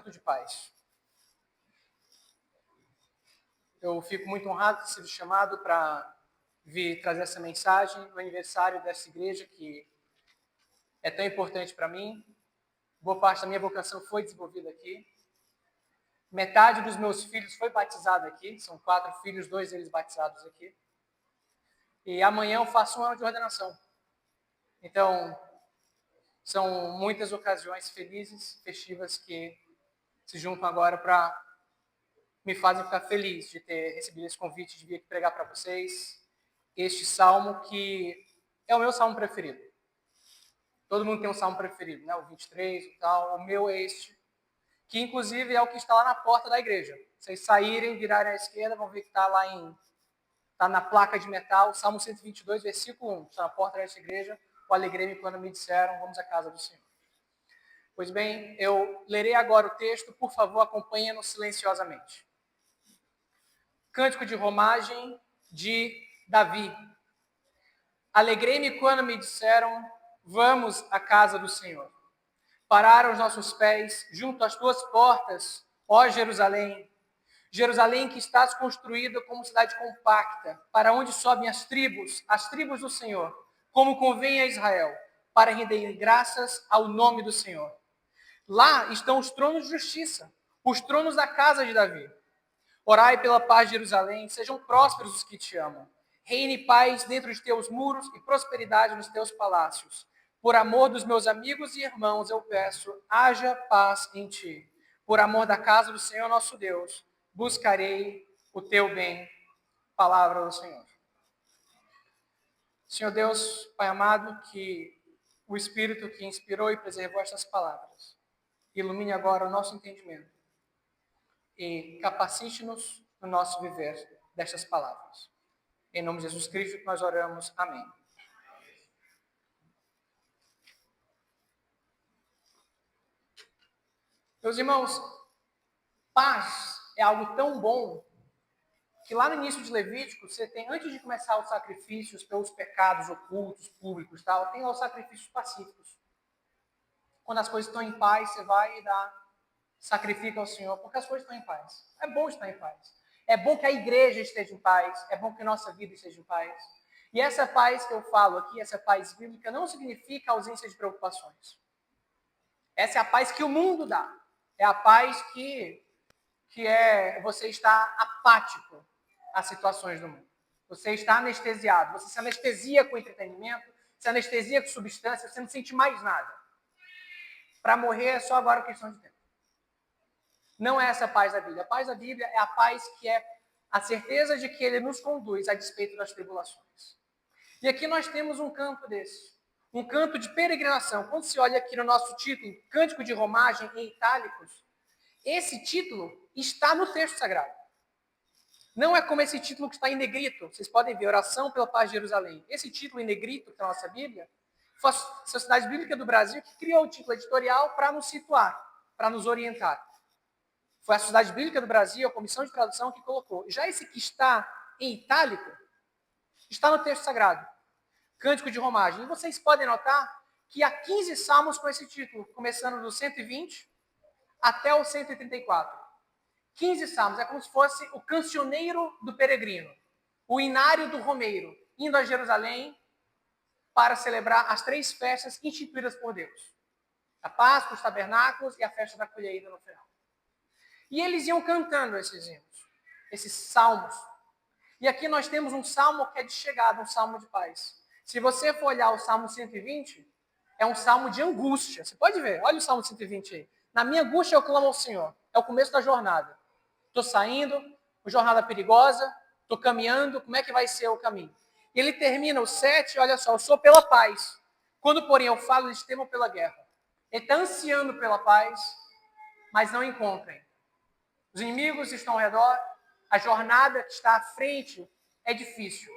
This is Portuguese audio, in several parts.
de paz. Eu fico muito honrado de ter sido chamado para vir trazer essa mensagem no aniversário dessa igreja que é tão importante para mim. Boa parte da minha vocação foi desenvolvida aqui. Metade dos meus filhos foi batizada aqui. São 4 filhos, 2 deles batizados aqui. E amanhã eu faço um ano de ordenação. Então, são muitas ocasiões felizes, festivas que se juntam agora para me fazem ficar feliz de ter recebido esse convite de vir aqui pregar para vocês este salmo que é o meu salmo preferido. Todo mundo tem um salmo preferido, né? O 23 e tal. O meu é este, que inclusive é o que está lá na porta da igreja. Vocês saírem, virarem à esquerda, vão ver que está lá está na placa de metal, Salmo 122, versículo 1. Está na porta desta igreja. O alegrei-me quando me disseram, vamos à casa do Senhor. Pois bem, eu lerei agora o texto, por favor, acompanhem-no silenciosamente. Cântico de romagem de Davi. Alegrei-me quando me disseram, vamos à casa do Senhor. Pararam os nossos pés junto às tuas portas, ó Jerusalém. Jerusalém que estás construída como cidade compacta, para onde sobem as tribos do Senhor, como convém a Israel, para render graças ao nome do Senhor. Lá estão os tronos de justiça, os tronos da casa de Davi. Orai pela paz de Jerusalém, sejam prósperos os que te amam. Reine paz dentro de teus muros e prosperidade nos teus palácios. Por amor dos meus amigos e irmãos, eu peço, haja paz em ti. Por amor da casa do Senhor nosso Deus, buscarei o teu bem. Palavra do Senhor. Senhor Deus, Pai amado, que o Espírito que inspirou e preservou estas palavras ilumine agora o nosso entendimento e capacite-nos no nosso viver destas palavras. Em nome de Jesus Cristo que nós oramos. Amém. Meus irmãos, paz é algo tão bom que lá no início de Levítico, você tem, antes de começar os sacrifícios pelos pecados ocultos, públicos, tal, tem lá os sacrifícios pacíficos. Quando as coisas estão em paz, você vai e sacrifica ao Senhor, porque as coisas estão em paz. É bom estar em paz. É bom que a igreja esteja em paz. É bom que a nossa vida esteja em paz. E essa paz que eu falo aqui, essa paz bíblica, não significa ausência de preocupações. Essa é a paz que o mundo dá. É a paz que você está apático às situações do mundo. Você está anestesiado. Você se anestesia com entretenimento, se anestesia com substância, você não sente mais nada. Para morrer é só agora questão de tempo. Não é essa a paz da Bíblia. A paz da Bíblia é a paz que é a certeza de que Ele nos conduz a despeito das tribulações. E aqui nós temos um campo desse. Um canto de peregrinação. Quando se olha aqui no nosso título, Cântico de Romagem, em itálicos, esse título está no texto sagrado. Não é como esse título que está em negrito. Vocês podem ver, Oração pela Paz de Jerusalém. Esse título em negrito, que está na nossa Bíblia, foi a Sociedade Bíblica do Brasil que criou o título editorial para nos situar, para nos orientar. Foi a Sociedade Bíblica do Brasil, a Comissão de Tradução, que colocou. Já esse que está em itálico, está no texto sagrado. Cântico de Romagem. E vocês podem notar que há 15 salmos com esse título, começando do 120 até o 134. 15 salmos. É como se fosse o cancioneiro do peregrino, o inário do romeiro, indo a Jerusalém para celebrar as 3 festas instituídas por Deus. A Páscoa, os tabernáculos e a festa da colheita no final. E eles iam cantando esses hinos, esses salmos. E aqui nós temos um salmo que é de chegada, um salmo de paz. Se você for olhar o Salmo 120, é um salmo de angústia. Você pode ver, olha o Salmo 120 aí. Na minha angústia eu clamo ao Senhor. É o começo da jornada. Estou saindo, uma jornada perigosa, estou caminhando, como é que vai ser o caminho? E ele termina o 7, olha só, eu sou pela paz. Quando, porém, eu falo, eles temam pela guerra. Ele está ansiando pela paz, mas não encontrem. Os inimigos estão ao redor, a jornada que está à frente é difícil.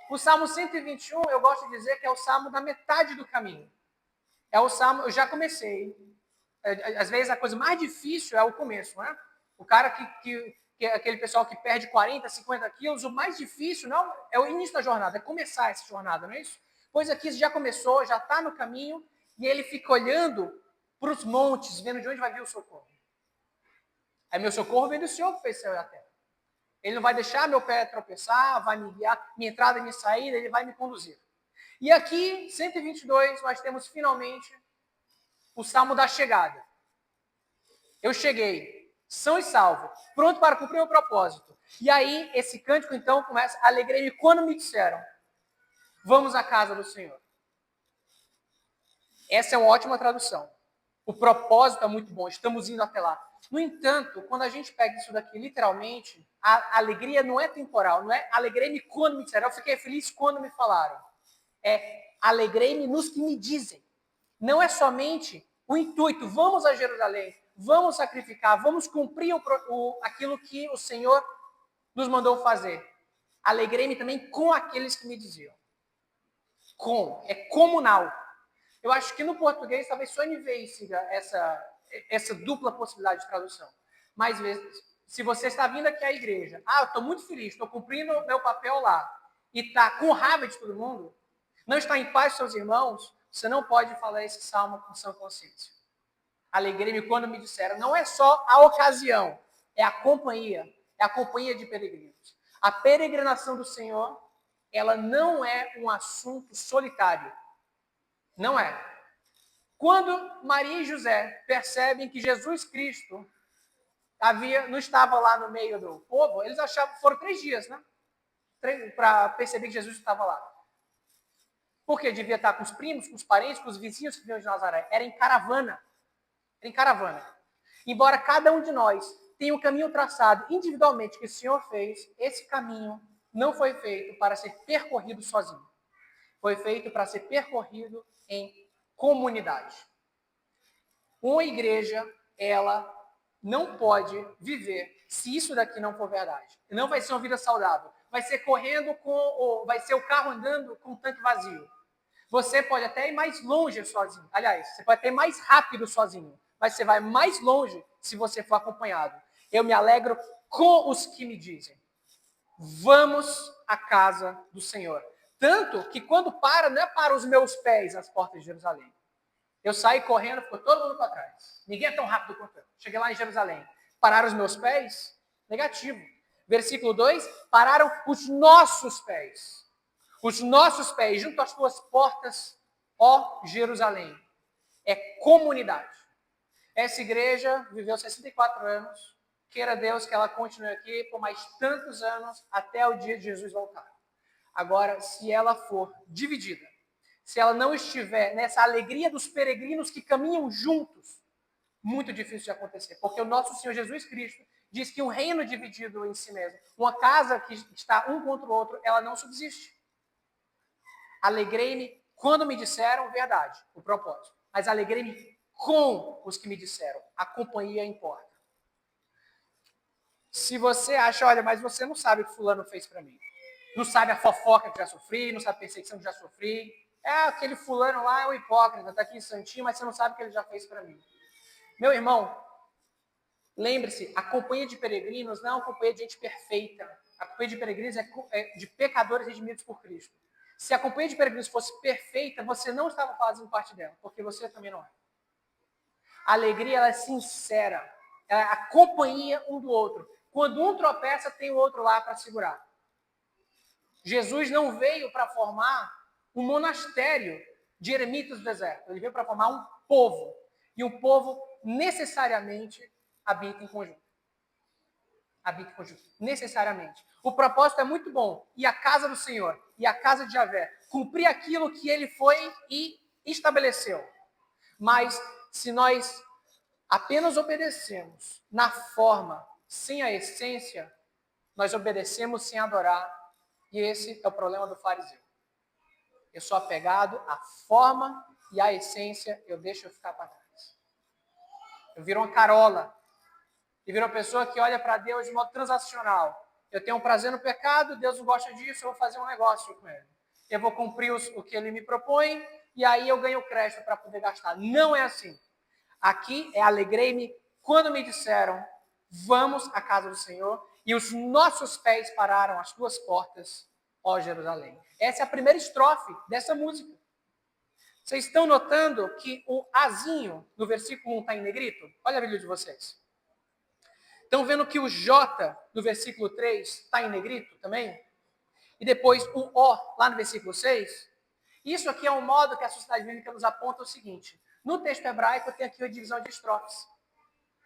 O Salmo 121, eu gosto de dizer que é o salmo da metade do caminho. É o salmo, eu já comecei. Às vezes a coisa mais difícil é o começo, não é? O cara que é aquele pessoal que perde 40, 50 quilos, o mais difícil não é o início da jornada, é começar essa jornada, não é isso? Pois aqui já começou, já está no caminho, e ele fica olhando para os montes, vendo de onde vai vir o socorro. Aí meu socorro vem do Senhor que fez céu e a terra. Ele não vai deixar meu pé tropeçar, vai me guiar, minha entrada e minha saída, ele vai me conduzir. E aqui, 122, nós temos finalmente o Salmo da chegada. Eu cheguei, são e salvo, pronto para cumprir o meu propósito. E aí, esse cântico, então, começa: alegrei-me quando me disseram, vamos à casa do Senhor. Essa é uma ótima tradução. O propósito é muito bom, estamos indo até lá. No entanto, quando a gente pega isso daqui literalmente, a alegria não é temporal, não é alegrei-me quando me disseram, eu fiquei feliz quando me falaram. É alegrei-me nos que me dizem. Não é somente o intuito, vamos a Jerusalém, vamos sacrificar, vamos cumprir aquilo que o Senhor nos mandou fazer. Alegrei-me também com aqueles que me diziam. É comunal. Eu acho que no português talvez só NVI siga essa dupla possibilidade de tradução. Mas se você está vindo aqui à igreja, eu estou muito feliz, estou cumprindo o meu papel lá, e está com raiva de todo mundo, não está em paz com seus irmãos, você não pode falar esse salmo com sã consciência. Alegrei-me quando me disseram. Não é só a ocasião, é a companhia de peregrinos. A peregrinação do Senhor, ela não é um assunto solitário. Não é. Quando Maria e José percebem que Jesus Cristo não estava lá no meio do povo, eles achavam, foram 3 dias, né? Para perceber que Jesus estava lá. Porque devia estar com os primos, com os parentes, com os vizinhos que vinham de Nazaré. Era em caravana. Embora cada um de nós tenha um caminho traçado individualmente que o Senhor fez, esse caminho não foi feito para ser percorrido sozinho. Foi feito para ser percorrido em comunidade. Uma igreja, ela não pode viver se isso daqui não for verdade. Não vai ser uma vida saudável. Vai ser vai ser o carro andando com o tanque vazio. Você pode até ir mais longe sozinho. Aliás, você pode até ir mais rápido sozinho. Mas você vai mais longe se você for acompanhado. Eu me alegro com os que me dizem: vamos à casa do Senhor. Tanto que quando não é para os meus pés as portas de Jerusalém. Eu saí correndo, ficou todo mundo para trás. Ninguém é tão rápido quanto eu. Cheguei lá em Jerusalém. Pararam os meus pés? Negativo. Versículo 2, pararam os nossos pés. Os nossos pés junto às tuas portas, ó Jerusalém. É comunidade. Essa igreja viveu 64 anos. Queira Deus que ela continue aqui por mais tantos anos até o dia de Jesus voltar. Agora, se ela for dividida, se ela não estiver nessa alegria dos peregrinos que caminham juntos, muito difícil de acontecer. Porque o nosso Senhor Jesus Cristo diz que um reino dividido em si mesmo, uma casa que está um contra o outro, ela não subsiste. Alegrei-me quando me disseram verdade, o propósito. Mas alegrei-me com os que me disseram. A companhia importa. Se você acha, olha, mas você não sabe o que fulano fez para mim. Não sabe a fofoca que já sofri, não sabe a perseguição que já sofri. Aquele fulano lá é um hipócrita, está aqui em Santinho, mas você não sabe o que ele já fez para mim. Meu irmão, lembre-se, a companhia de peregrinos não é uma companhia de gente perfeita. A companhia de peregrinos é de pecadores redimidos por Cristo. Se a companhia de peregrinos fosse perfeita, você não estava fazendo parte dela, porque você também não é. A alegria, ela é sincera. Ela é a companhia um do outro. Quando um tropeça, tem o outro lá para segurar. Jesus não veio para formar um monastério de eremitas do deserto. Ele veio para formar um povo. E um povo necessariamente habita em conjunto. Habita em conjunto. Necessariamente. O propósito é muito bom. E a casa do Senhor, e a casa de Javé, cumprir aquilo que ele foi e estabeleceu. Mas se nós apenas obedecemos na forma, sem a essência, nós obedecemos sem adorar. E esse é o problema do fariseu. Eu sou apegado à forma e à essência, eu deixo eu ficar para trás. Eu viro uma carola. E viro uma pessoa que olha para Deus de modo transacional. Eu tenho um prazer no pecado, Deus não gosta disso, eu vou fazer um negócio com ele. Eu vou cumprir o que ele me propõe e aí eu ganho crédito para poder gastar. Não é assim. Aqui é alegrei-me quando me disseram, vamos à casa do Senhor, e os nossos pés pararam às tuas portas, ó Jerusalém. Essa é a primeira estrofe dessa música. Vocês estão notando que o azinho no versículo 1 está em negrito? Olha a Bíblia de vocês. Estão vendo que o J no versículo 3 está em negrito também? E depois o O lá no versículo 6? Isso aqui é um modo que a sociedade bíblica nos aponta o seguinte. No texto hebraico tem aqui a divisão de estrofes.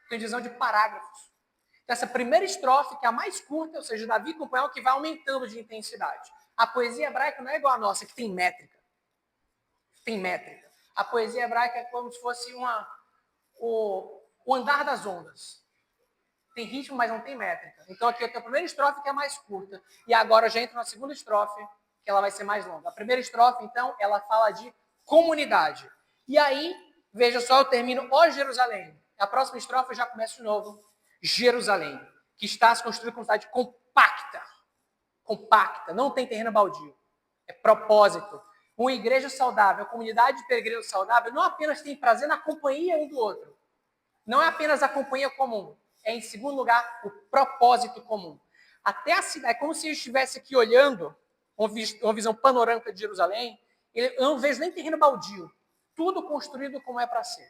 Tem divisão de parágrafos. Então, essa primeira estrofe, que é a mais curta, ou seja, Davi acompanha o que vai aumentando de intensidade. A poesia hebraica não é igual à nossa, que tem métrica. Tem métrica. A poesia hebraica é como se fosse o andar das ondas. Tem ritmo, mas não tem métrica. Então aqui eu tenho a primeira estrofe, que é mais curta. E agora eu já entro na segunda estrofe, que ela vai ser mais longa. A primeira estrofe, então, ela fala de comunidade. E aí, veja só, eu termino ó Jerusalém. A próxima estrofe eu já começo de novo. Jerusalém, que está se construindo como cidade compacta. Compacta, não tem terreno baldio. É propósito. Uma igreja saudável, uma comunidade de peregrinos saudável, não apenas tem prazer na companhia um do outro. Não é apenas a companhia comum. É, em segundo lugar, o propósito comum. Até a cidade, é como se eu estivesse aqui olhando uma visão panorâmica de Jerusalém. Eu não vejo nem terreno baldio. Tudo construído como é para ser.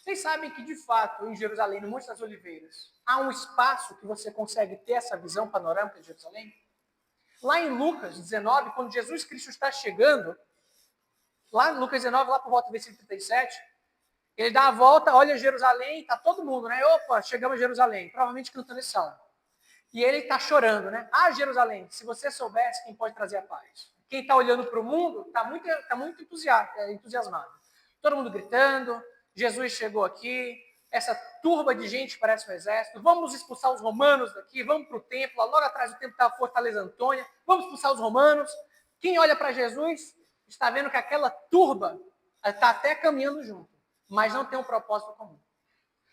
Vocês sabem que, de fato, em Jerusalém, no Monte das Oliveiras, há um espaço que você consegue ter essa visão panorâmica de Jerusalém? Lá em Lucas 19, quando Jesus Cristo está chegando, lá em Lucas 19, lá por volta do versículo 37, ele dá a volta, olha Jerusalém, tá todo mundo, né? Opa, chegamos a Jerusalém, provavelmente cantando esse salmo. E ele está chorando, né? Ah, Jerusalém, se você soubesse quem pode trazer a paz. Quem está olhando para o mundo está muito entusiasmado. Todo mundo gritando, Jesus chegou aqui, essa turba de gente parece um exército, vamos expulsar os romanos daqui, vamos para o templo, logo atrás do templo está a Fortaleza Antônia, vamos expulsar os romanos. Quem olha para Jesus está vendo que aquela turba está até caminhando junto, mas não tem um propósito comum.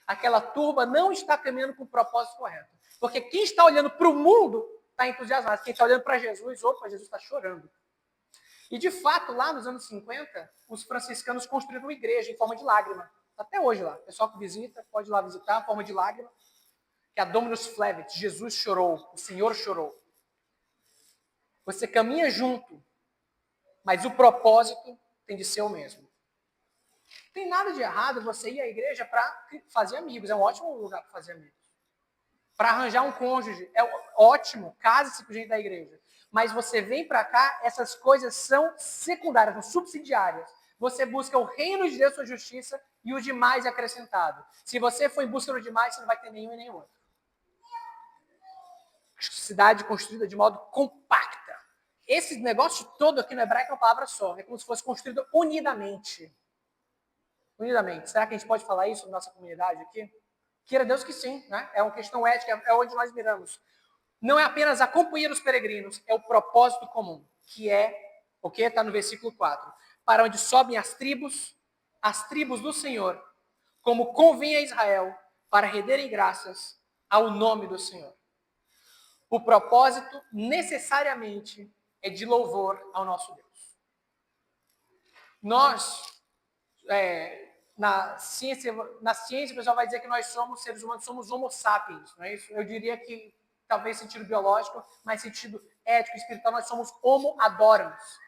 Aquela turba não está caminhando com o propósito correto. Porque quem está olhando para o mundo está entusiasmado. Quem está olhando para Jesus, opa, Jesus está chorando. E, de fato, lá nos anos 50, os franciscanos construíram uma igreja em forma de lágrima. Até hoje lá. O pessoal que visita pode ir lá visitar, em forma de lágrima. Que é a Dominus Flevit. Jesus chorou. O Senhor chorou. Você caminha junto, mas o propósito tem de ser o mesmo. Não tem nada de errado você ir à igreja para fazer amigos. É um ótimo lugar para fazer amigos. Para arranjar um cônjuge, é ótimo, case-se com gente da igreja. Mas você vem para cá, essas coisas são secundárias, são subsidiárias. Você busca o reino de Deus, sua justiça, e o demais é acrescentado. Se você for em busca do demais, você não vai ter nenhum e nem outro. Cidade construída de modo compacta. Esse negócio todo aqui no hebraico é uma palavra só. É como se fosse construído unidamente. Unidamente. Será que a gente pode falar isso na nossa comunidade aqui? Queira Deus que sim, né? É uma questão ética, é onde nós miramos. Não é apenas a companhia dos peregrinos, é o propósito comum, que é o que está no versículo 4. Para onde sobem as tribos do Senhor, como convém a Israel, para renderem graças ao nome do Senhor. O propósito, necessariamente, é de louvor ao nosso Deus. Nós, na ciência, o pessoal vai dizer que nós somos, seres humanos, somos homo sapiens, não é isso? Eu diria que, talvez sentido biológico, mas sentido ético, espiritual, nós somos homo adorans.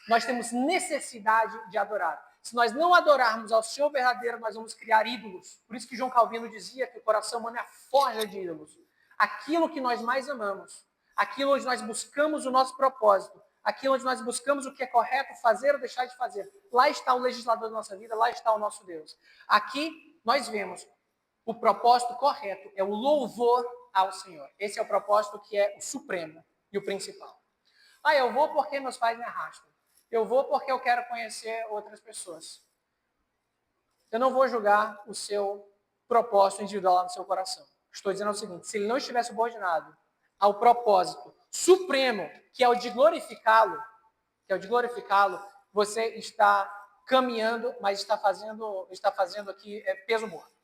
Nós temos necessidade de adorar. Se nós não adorarmos ao Senhor verdadeiro, nós vamos criar ídolos. Por isso que João Calvino dizia que o coração humano é a forja de ídolos. Aquilo que nós mais amamos, aquilo onde nós buscamos o nosso propósito, aquilo onde nós buscamos o que é correto fazer ou deixar de fazer. Lá está o legislador da nossa vida, lá está o nosso Deus. Aqui nós vemos o propósito correto, é o louvor ao Senhor. Esse é o propósito que é o supremo e o principal. Ah, eu vou porque meus pais me arrastam. Eu vou porque eu quero conhecer outras pessoas. Eu não vou julgar o seu propósito individual lá no seu coração. Estou dizendo o seguinte, se ele não estivesse subordinado ao propósito supremo, que é o de glorificá-lo, você está caminhando, mas está fazendo aqui peso morto.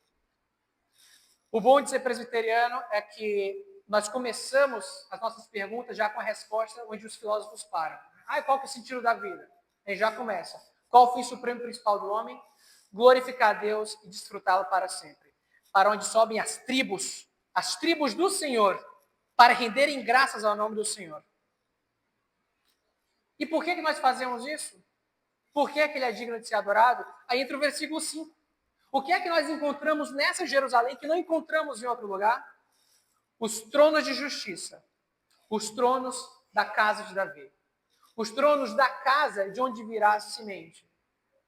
O bom de ser presbiteriano é que nós começamos as nossas perguntas já com a resposta onde os filósofos param. Qual que é o sentido da vida? Aí já começa. Qual o fim supremo e principal do homem? Glorificar a Deus e desfrutá-lo para sempre. Para onde sobem as tribos do Senhor, para renderem graças ao nome do Senhor. E por que nós fazemos isso? Por que ele é digno de ser adorado? Aí entra o versículo 5. O que é que nós encontramos nessa Jerusalém que não encontramos em outro lugar? os tronos de justiça, os tronos da casa de Davi, os tronos da casa de onde virá a semente,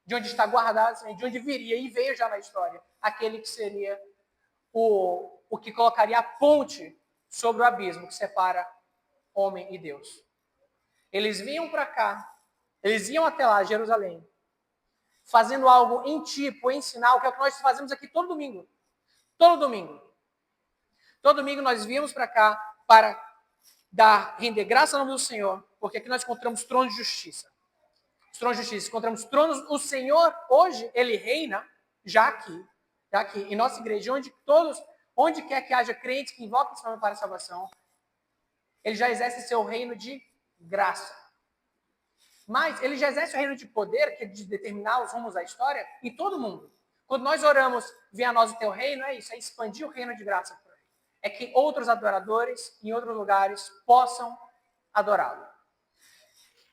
de onde está guardada a semente, de onde viria e veio já na história, aquele que seria o que colocaria a ponte sobre o abismo que separa homem e Deus. Eles vinham para cá, eles iam até lá, Jerusalém, fazendo algo em tipo, em sinal, que é o que nós fazemos aqui todo domingo. Todo domingo. Todo domingo nós viemos para cá para render graça ao nome do Senhor, porque aqui nós encontramos tronos de justiça. Os tronos de justiça, encontramos tronos. O Senhor, hoje, ele reina já aqui, em nossa igreja, onde quer que haja crentes que invoquem esse nome para a salvação, ele já exerce seu reino de graça. Mas ele já exerce o reino de poder, que é de determinar os rumos da história, em todo mundo. Quando nós oramos, venha a nós o teu reino, é isso, é expandir o reino de graça por aí. É que outros adoradores, em outros lugares, possam adorá-lo.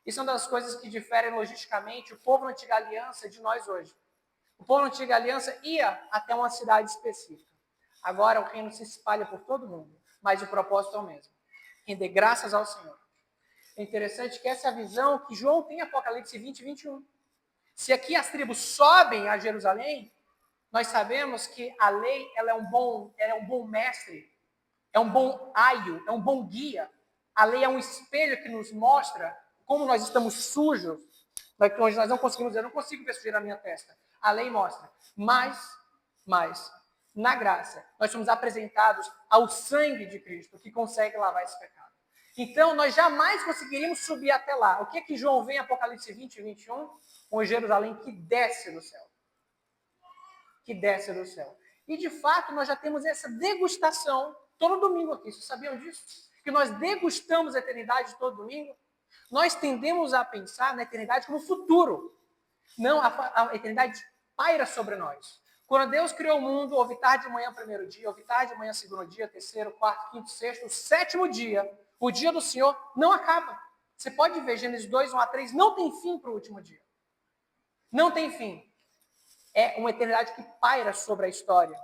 Isso é uma das coisas que diferem logisticamente o povo na antiga aliança de nós hoje. O povo na antiga aliança ia até uma cidade específica. Agora o reino se espalha por todo mundo, mas o propósito é o mesmo. Render graças ao Senhor. É interessante que essa é a visão que João tem em Apocalipse 20 e 21. Se aqui as tribos sobem a Jerusalém, nós sabemos que a lei ela é um bom mestre, é um bom aio, é um bom guia. A lei é um espelho que nos mostra como nós estamos sujos, onde nós não conseguimos dizer, eu não consigo ver sujeira na minha testa. A lei mostra. Mas, na graça, nós somos apresentados ao sangue de Cristo, que consegue lavar esse pecado. Então, nós jamais conseguiríamos subir até lá. O que é que João vê em Apocalipse 20 e 21? Um Jerusalém que desce do céu. Que desce do céu. E, de fato, nós já temos essa degustação todo domingo aqui. Vocês sabiam disso? Que nós degustamos a eternidade todo domingo? Nós tendemos a pensar na eternidade como futuro. Não, a eternidade paira sobre nós. Quando Deus criou o mundo, houve tarde de manhã, primeiro dia, houve tarde de manhã, segundo dia, terceiro, quarto, quinto, sexto, o sétimo dia, o dia do Senhor não acaba. Você pode ver Gênesis 2, 1 a 3, não tem fim para o último dia. Não tem fim. É uma eternidade que paira sobre a história,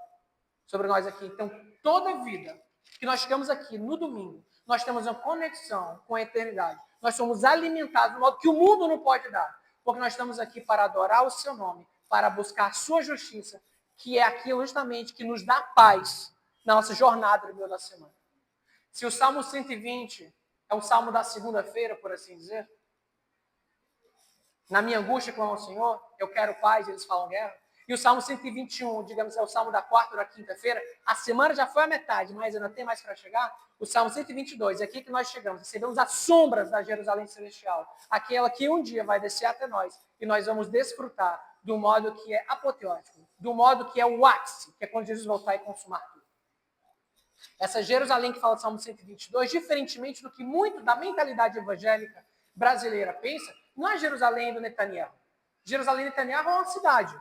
sobre nós aqui. Então, toda a vida que nós chegamos aqui no domingo, nós temos uma conexão com a eternidade. Nós somos alimentados de modo que o mundo não pode dar. Porque nós estamos aqui para adorar o seu nome, para buscar a sua justiça, que é aquilo justamente que nos dá paz na nossa jornada no meio da semana. Se o Salmo 120 é o Salmo da segunda-feira, por assim dizer, na minha angústia clamo ao Senhor, eu quero paz, eles falam guerra. E o Salmo 121, digamos, é o Salmo da quarta ou da quinta-feira. A semana já foi a metade, mas ainda tem mais para chegar. O Salmo 122, é aqui que nós chegamos. Recebemos as sombras da Jerusalém Celestial. Aquela que um dia vai descer até nós. E nós vamos desfrutar do modo que é apoteótico. Do modo que é o ápice, que é quando Jesus voltar e consumar tudo. Essa Jerusalém que fala do Salmo 122, diferentemente do que muito da mentalidade evangélica brasileira pensa, não é Jerusalém do Netanyahu. Jerusalém do Netanyahu é uma cidade.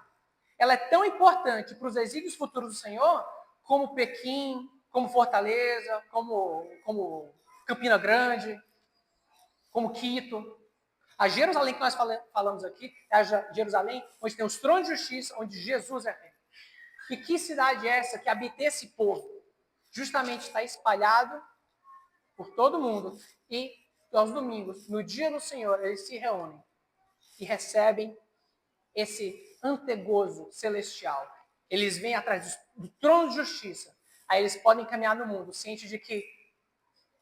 Ela é tão importante para os exílios futuros do Senhor como Pequim, como Fortaleza, como Campina Grande, como Quito. A Jerusalém que nós falamos aqui é a Jerusalém onde tem os tronos de justiça, onde Jesus é rei. E que cidade é essa que habita esse povo? Justamente está espalhado por todo mundo e aos domingos, no dia do Senhor, eles se reúnem e recebem esse antegozo celestial. Eles vêm atrás do trono de justiça. Aí eles podem caminhar no mundo, ciente de que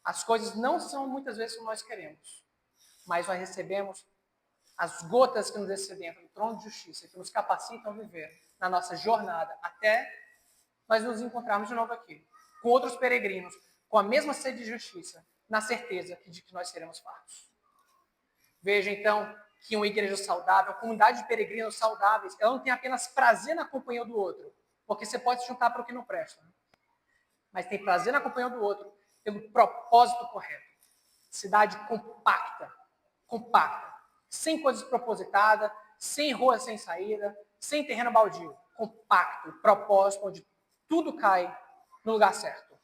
as coisas não são muitas vezes como nós queremos, mas nós recebemos as gotas que nos excedem do trono de justiça, que nos capacitam a viver na nossa jornada até nós nos encontrarmos de novo aqui, com outros peregrinos, com a mesma sede de justiça, na certeza de que nós seremos fartos. Veja, então, que uma igreja saudável, uma comunidade de peregrinos saudáveis, ela não tem apenas prazer na companhia do outro, porque você pode se juntar para o que não presta, né? Mas tem prazer na companhia do outro pelo propósito correto. Cidade compacta, sem coisas propositadas, sem rua sem saída, sem terreno baldio, compacto, propósito, onde tudo cai no lugar certo.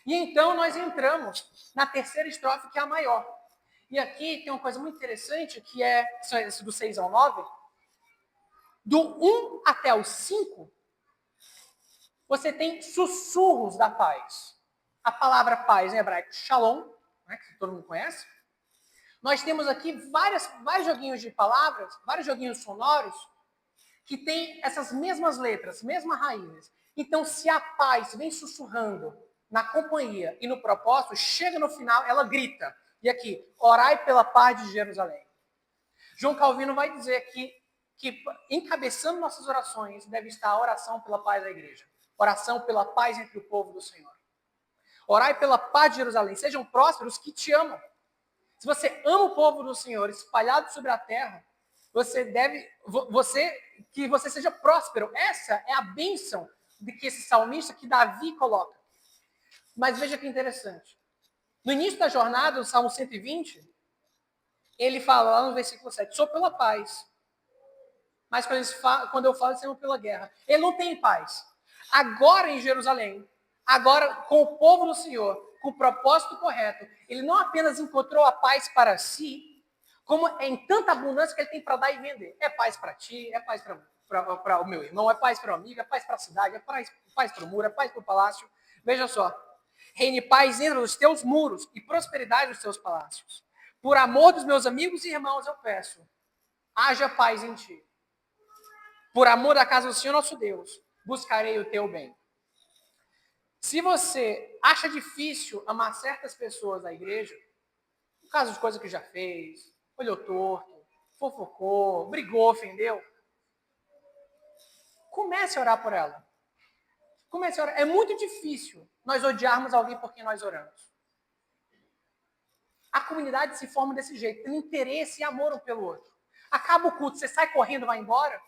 E então nós entramos na terceira estrofe, que é a maior. E aqui tem uma coisa muito interessante, que é do 6 ao 9. Do 1 até o 5, você tem sussurros da paz. a palavra paz em hebraico, shalom, né, que todo mundo conhece. Nós temos aqui vários joguinhos de palavras, vários joguinhos sonoros, que tem essas mesmas letras, mesmas raízes. Então, se a paz vem sussurrando na companhia e no propósito, chega no final, ela grita. E aqui, orai pela paz de Jerusalém. João Calvino vai dizer que encabeçando nossas orações deve estar a oração pela paz da igreja. Oração pela paz entre o povo do Senhor. Orai pela paz de Jerusalém. Sejam prósperos que te amam. Se você ama o povo do Senhor espalhado sobre a terra, que você seja próspero. Essa é a bênção de que esse salmista, que Davi coloca. Mas veja que interessante. No início da jornada, no Salmo 120, ele fala lá no versículo 7, sou pela paz. Mas quando eu falo, eles são pela guerra. Ele não tem paz. Agora em Jerusalém, agora com o povo do Senhor, com o propósito correto, ele não apenas encontrou a paz para si, como é em tanta abundância que ele tem para dar e vender. É paz para ti, é paz para o meu irmão, é paz para o amigo, é paz para a cidade, é paz para o muro, é paz para o palácio. Veja só. Reine paz entre os teus muros e prosperidade nos teus palácios. Por amor dos meus amigos e irmãos, eu peço, haja paz em ti. Por amor da casa do Senhor nosso Deus, buscarei o teu bem. Se você acha difícil amar certas pessoas da igreja, por causa de coisa que já fez, olhou torto, fofocou, brigou, ofendeu, comece a orar por ela. Comece a orar. É muito difícil nós odiarmos alguém por quem nós oramos. A comunidade se forma desse jeito, tem interesse e amor um pelo outro. Acaba o culto, você sai correndo, vai embora.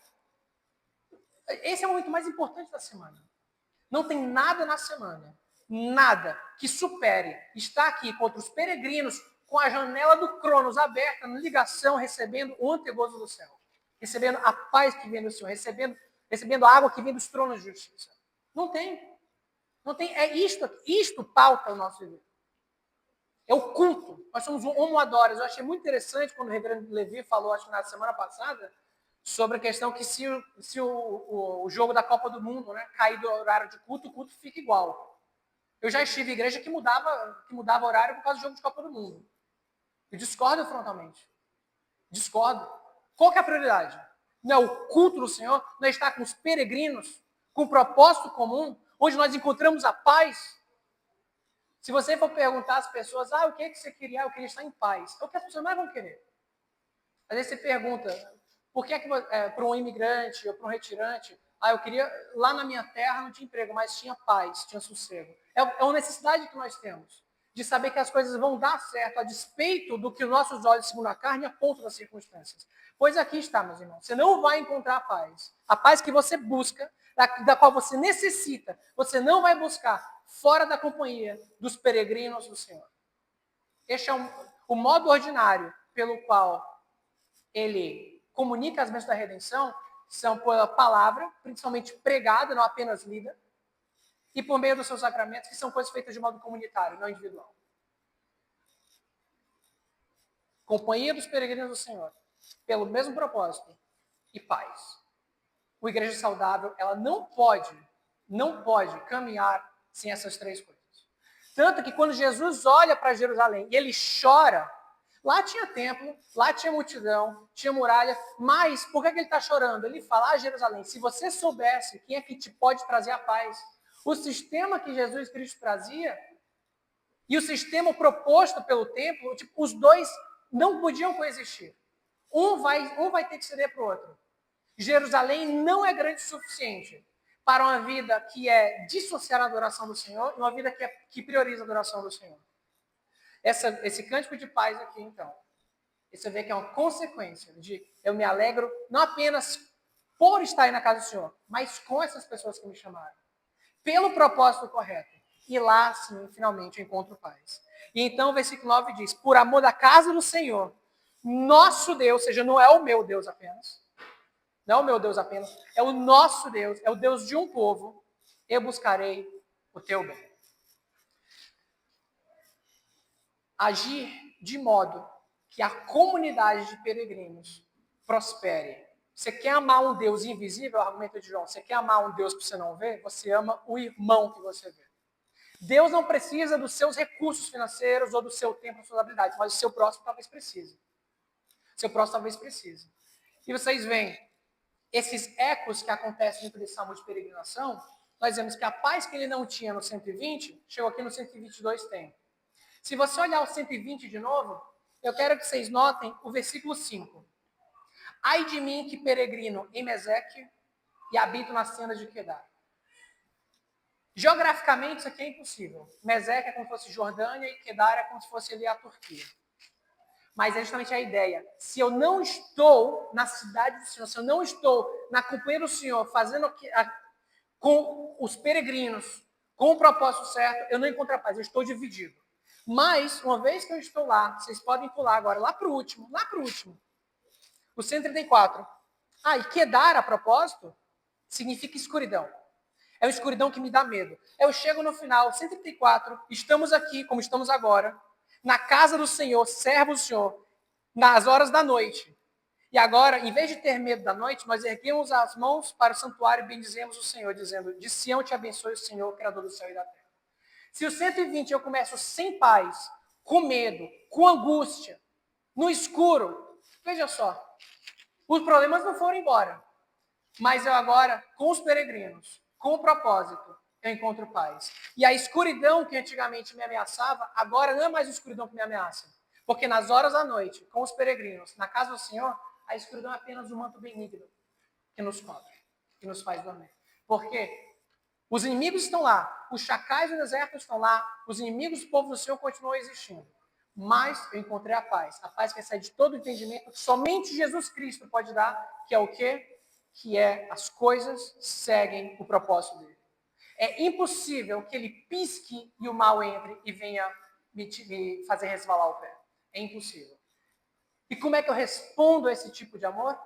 Esse é o momento mais importante da semana. Não tem nada na semana, nada que supere estar aqui contra os peregrinos com a janela do Cronos aberta, na ligação, recebendo o antegozo do céu. Recebendo a paz que vem do Senhor, recebendo a água que vem dos tronos de justiça. Não tem. Não tem. É isto pauta o nosso viver. É o culto. Nós somos homoadoras. Eu achei muito interessante quando o reverendo Levi falou, acho que na semana passada, sobre a questão que se o jogo da Copa do Mundo, né, cair do horário de culto, o culto fica igual. Eu já estive em igreja que mudava horário por causa do jogo de Copa do Mundo. Eu discordo frontalmente. Discordo. Qual que é a prioridade? Não é o culto do Senhor, não é estar com os peregrinos, com um propósito comum, onde nós encontramos a paz. Se você for perguntar às pessoas, o que você queria? Eu queria estar em paz. É o que as pessoas mais vão querer. Às vezes você pergunta, por que para um imigrante ou para um retirante, eu queria, lá na minha terra não tinha emprego, mas tinha paz, tinha sossego. É uma necessidade que nós temos, de saber que as coisas vão dar certo, a despeito do que os nossos olhos, segundo a carne, apontam das circunstâncias. Pois aqui está, meus irmãos, você não vai encontrar paz. A paz que você busca, da qual você necessita, você não vai buscar fora da companhia dos peregrinos do Senhor. Este é o modo ordinário pelo qual ele comunica as bênçãos da redenção, são pela palavra, principalmente pregada, não apenas lida, e por meio dos seus sacramentos, que são coisas feitas de modo comunitário, não individual. Companhia dos peregrinos do Senhor, pelo mesmo propósito, e paz. Uma igreja saudável, ela não pode caminhar sem essas três coisas. Tanto que quando Jesus olha para Jerusalém e ele chora, lá tinha templo, lá tinha multidão, tinha muralha, mas por que ele está chorando? Ele fala, Jerusalém, se você soubesse quem é que te pode trazer a paz, o sistema que Jesus Cristo trazia e o sistema proposto pelo templo, os dois não podiam coexistir. Um vai ter que ceder para o outro. Jerusalém não é grande o suficiente para uma vida que é dissociar a adoração do Senhor e uma vida que prioriza a adoração do Senhor. Esse cântico de paz aqui, então, você vê que é uma consequência de eu me alegro não apenas por estar aí na casa do Senhor, mas com essas pessoas que me chamaram. Pelo propósito correto. E lá, sim, finalmente, eu encontro paz. E então o versículo 9 diz, por amor da casa do Senhor, nosso Deus, ou seja, não é o meu Deus apenas, não é o meu Deus apenas, é o nosso Deus, é o Deus de um povo, eu buscarei o teu bem. Agir de modo que a comunidade de peregrinos prospere. Você quer amar um Deus invisível, é o argumento de João, você quer amar um Deus que você não vê, você ama o irmão que você vê. Deus não precisa dos seus recursos financeiros ou do seu tempo, das suas habilidades, mas o seu próximo talvez precise. Seu próximo talvez precise. E vocês veem esses ecos que acontecem dentro desse salmo de peregrinação, nós vemos que a paz que ele não tinha no 120, chegou aqui no 122 tem. Se você olhar o 120 de novo, eu quero que vocês notem o versículo 5. Ai de mim que peregrino em Meseque e habito nas tendas de Quedar. Geograficamente, isso aqui é impossível. Meseque é como se fosse Jordânia e Quedar é como se fosse ali a Turquia. Mas é justamente a ideia. Se eu não estou na cidade do Senhor, se eu não estou na companhia do Senhor, fazendo com os peregrinos, com o propósito certo, eu não encontro a paz, eu estou dividido. Mas, uma vez que eu estou lá, vocês podem pular agora, lá para o último. O 134. E Quedar, a propósito, significa escuridão. É uma escuridão que me dá medo. Eu chego no final, 134, estamos aqui, como estamos agora, na casa do Senhor, servos do Senhor, nas horas da noite. E agora, em vez de ter medo da noite, nós erguemos as mãos para o santuário e bendizemos o Senhor, dizendo, de Sião te abençoe o Senhor, Criador do céu e da terra. Se o 120 eu começo sem paz, com medo, com angústia, no escuro, veja só, os problemas não foram embora. Mas eu agora, com os peregrinos, com o propósito, eu encontro paz. E a escuridão que antigamente me ameaçava, agora não é mais a escuridão que me ameaça. Porque nas horas da noite, com os peregrinos, na casa do Senhor, a escuridão é apenas um manto benigno que nos cobre, que nos faz dormir. Porque os inimigos estão lá, os chacais do deserto estão lá, os inimigos do povo do Senhor continuam existindo. Mas eu encontrei a paz que excede todo entendimento, que somente Jesus Cristo pode dar, que é o quê? Que é as coisas seguem o propósito dele. É impossível que ele pisque e o mal entre e venha me fazer resvalar o pé. É impossível. E como é que eu respondo a esse tipo de amor?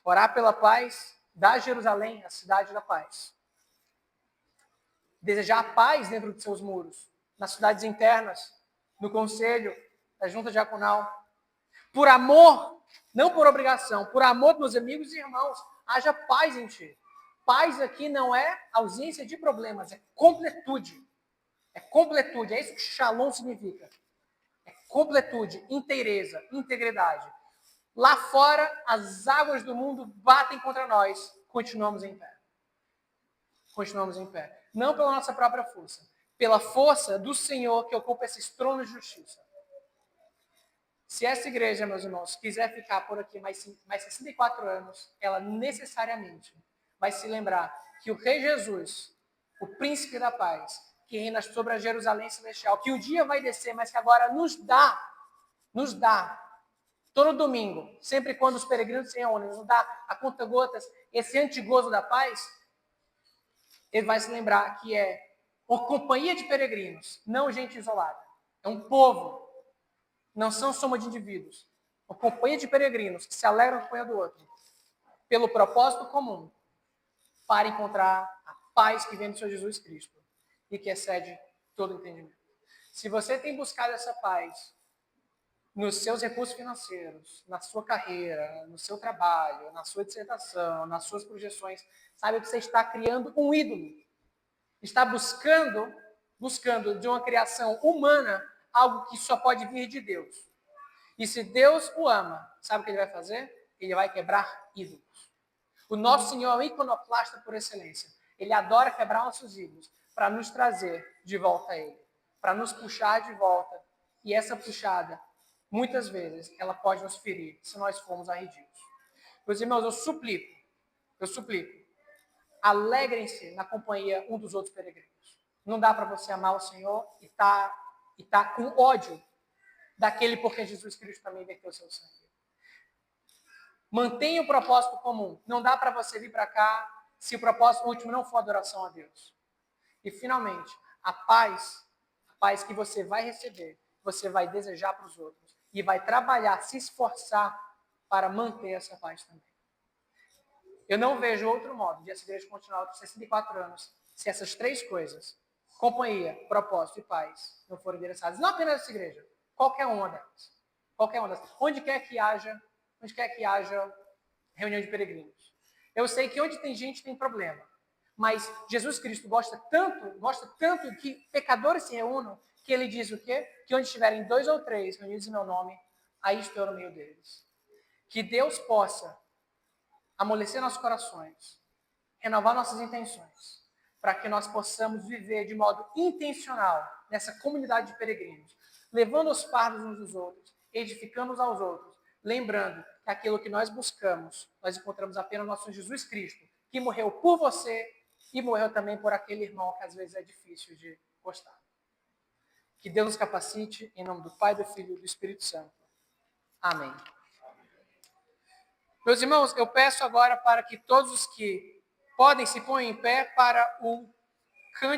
Orar pela paz da Jerusalém, a cidade da paz. Desejar a paz dentro de seus muros, nas cidades internas, no conselho, da junta diaconal. Por amor, não por obrigação, por amor dos meus amigos e irmãos, haja paz em ti. Paz aqui não é ausência de problemas, é completude. É completude, é isso que shalom significa. É completude, inteireza, integridade. Lá fora, as águas do mundo batem contra nós, continuamos em pé. Continuamos em pé. Não pela nossa própria força, pela força do Senhor que ocupa esses tronos de justiça. Se essa igreja, meus irmãos, quiser ficar por aqui mais 64 anos, ela necessariamente vai se lembrar que o Rei Jesus, o Príncipe da Paz, que reina sobre a Jerusalém Celestial, que um dia vai descer, mas que agora nos dá, todo domingo, sempre quando os peregrinos se reúnem, nos dá a conta-gotas, esse antigozo da paz, ele vai se lembrar que é uma companhia de peregrinos, não gente isolada. É um povo. Não são soma de indivíduos. Uma companhia de peregrinos que se alegram com a companhia do outro. Pelo propósito comum. Para encontrar a paz que vem do Senhor Jesus Cristo. E que excede todo entendimento. Se você tem buscado essa paz nos seus recursos financeiros, na sua carreira, no seu trabalho, na sua dissertação, nas suas projeções, saiba que você está criando um ídolo. Está buscando de uma criação humana algo que só pode vir de Deus. E se Deus o ama, sabe o que ele vai fazer? Ele vai quebrar ídolos. O nosso Senhor é um iconoclasta por excelência. Ele adora quebrar nossos ídolos para nos trazer de volta a Ele, para nos puxar de volta. E essa puxada, muitas vezes, ela pode nos ferir se nós formos arredios. Meus irmãos, eu suplico, alegrem-se na companhia um dos outros peregrinos. Não dá para você amar o Senhor e tá com ódio daquele porque Jesus Cristo também verteu seu sangue. Mantenha o propósito comum. Não dá para você vir para cá se o propósito último não for adoração a Deus. E, finalmente, a paz que você vai receber, você vai desejar para os outros. E vai trabalhar, se esforçar para manter essa paz também. Eu não vejo outro modo de essa igreja continuar por 64 anos se essas três coisas, companhia, propósito e paz, não forem endereçadas. Não apenas essa igreja, qualquer uma delas. Qualquer uma delas. Onde quer que haja reunião de peregrinos. Eu sei que onde tem gente tem problema. Mas Jesus Cristo gosta tanto que pecadores se reúnam, que ele diz o quê? Que onde estiverem 2 ou 3 reunidos em meu nome, aí estou no meio deles. Que Deus possa amolecer nossos corações, renovar nossas intenções, para que nós possamos viver de modo intencional nessa comunidade de peregrinos, levando os fardos uns dos outros, edificando uns aos outros, lembrando que aquilo que nós buscamos, nós encontramos apenas no nosso Jesus Cristo, que morreu por você e morreu também por aquele irmão que às vezes é difícil de gostar. Que Deus nos capacite, em nome do Pai, do Filho e do Espírito Santo. Amém. Meus irmãos, eu peço agora para que todos os que podem se ponham em pé para o cântico.